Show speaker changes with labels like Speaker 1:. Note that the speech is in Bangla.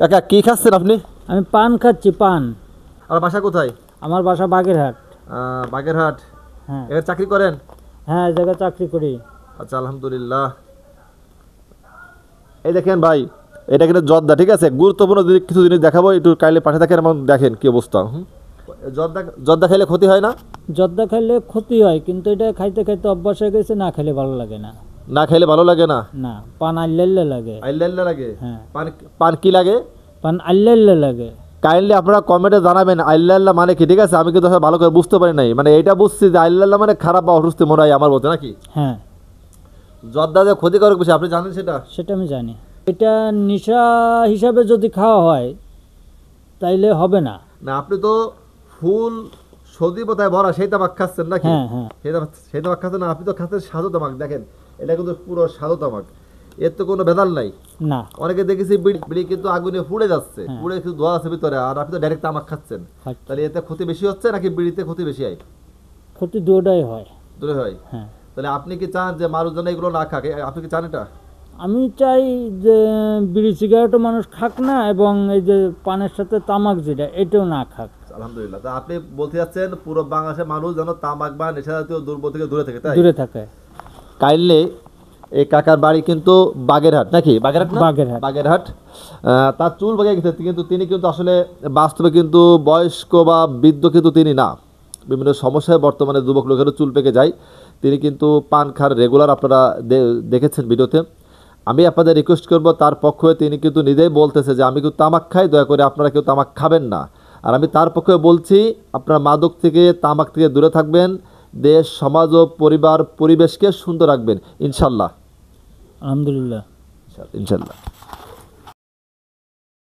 Speaker 1: কাকা কি খাচ্ছেন আপনি?
Speaker 2: আমি পান খাচ্ছি, পান।
Speaker 1: আর বাসা কোথায়?
Speaker 2: আমার বাসা বাগেরহাট।
Speaker 1: বাগেরহাট।
Speaker 2: হ্যাঁ
Speaker 1: এখানে চাকরি করেন?
Speaker 2: হ্যাঁ, এই জায়গায় চাকরি করি।
Speaker 1: আচ্ছা, আলহামদুলিল্লাহ। এই দেখেন ভাই, এটা কিন্তু জর্দা, ঠিক আছে? গুরুত্বপূর্ণ কিছু জিনিস দেখাবো, একটু কাইলে পাশে থাকেন এবং দেখেন কি অবস্থা। জর্দা জর্দা খাইলে ক্ষতি হয় না?
Speaker 2: জর্দা খাইলে ক্ষতি হয়, কিন্তু এটা খাইতে খাইতে অভ্যাস হয়ে গেছে, না খেলে ভালো লাগে না।
Speaker 1: না খাইলে ভালো লাগে না?
Speaker 2: না, পান আল্লাল্লা লাগে।
Speaker 1: আল্লাহ লাগে?
Speaker 2: হ্যাঁ।
Speaker 1: পান পান কি লাগে?
Speaker 2: পান আল্লাল্লা লাগে।
Speaker 1: কাইন্ডলি আপনারা কমেন্টে জানাবেন আল্লাহ মানে কি, ঠিক আছে? আমি কিন্তু ভালো করে বুঝতে পারি নাই, মানে এটা বুঝছি যে আল্লাহ মানে খারাপ বা অসুস্থ মনে হয় আমার বলতে, নাকি?
Speaker 2: হ্যাঁ।
Speaker 1: জর্দা যে ক্ষতিকারক বিষয় আপনি জানেন সেটা?
Speaker 2: সেটা আমি জানি। এটা নেশা হিসাবে যদি খাওয়া হয় তাইলে হবে না।
Speaker 1: না, আপনি তো ফুল সর্দি পোতায় ভরা সেই তামাক খাচ্ছেন নাকি?
Speaker 2: হ্যাঁ হ্যাঁ।
Speaker 1: সেই তামাক খাচ্ছেন না, আপনি তো খাচ্ছেন সাদু তামাক। দেখেন, এটা কিন্তু পুরো সাদু তামাক, এর তো কোনো ভেজাল নাই।
Speaker 2: না।
Speaker 1: অনেকে দেখেছি বিড়ি কিন্তু আগুনে পুড়ে যাচ্ছে,
Speaker 2: হ্যাঁ।
Speaker 1: পুড়ে কিন্তু ধোয়া আছে ভিতরে, আর আপনি তো ডাইরেক্ট তামাক খাচ্ছেন।
Speaker 2: আচ্ছা।
Speaker 1: তাহলে এতে ক্ষতি বেশি হচ্ছে নাকি বিড়িতে ক্ষতি বেশি হয়?
Speaker 2: ক্ষতি দুটোই হয়।
Speaker 1: দূরে হয়।
Speaker 2: হ্যাঁ।
Speaker 1: তাহলে আপনি কি চান যে মানুষ যেন এগুলো না খাক? আপনি কি চান এটা?
Speaker 2: আমি চাই যে বিড়ি সিগারেটও মানুষ খাক না, এবং এই যে পানের সাথে তামাক যেটা, এটাও না খাক।
Speaker 1: আলহামদুলিল্লাহ। তা আপনি বলতে যাচ্ছেন পুরো বাংলাদেশের মানুষ যেন তামাক বা নেশা জাতীয় দ্রব্য থেকে দূরে থাকে, তাই?
Speaker 2: দূরে থাকে।
Speaker 1: কাইন্ডলি এই কাকার বাড়ি কিন্তু বাগেরহাট, নাকি? বাগেরহাট না?
Speaker 2: বাগেরহাট।
Speaker 1: বাগেরহাট। তার চুল বাগে গেছে, কিন্তু তিনি কিন্তু আসলে বাস্তবে কিন্তু বয়স্ক বা বৃদ্ধ কিন্তু তিনি না। বিভিন্ন সমস্যায় বর্তমানে যুবক লোকেরও চুল পেকে যায়। তিনি কিন্তু পান খার রেগুলার, আপনারা দেখেছেন ভিডিওতে। আমি আপনাদের রিকোয়েস্ট করব, তার পক্ষ হয়ে তিনি কিন্তু নিজেই বলতেছে যে আমি কিন্তু তামাক খাই, দয়া করে আপনারা কেউ তামাক খাবেন না। আর আমি তার পক্ষে বলছি, আপনারা মাদক থেকে, তামাক থেকে দূরে থাকবেন, দেশ, সমাজ ও পরিবার, পরিবেশকে সুন্দর রাখবেন, ইনশাল্লাহ।
Speaker 2: আলহামদুলিল্লাহ।
Speaker 1: ইনশাল্লাহ।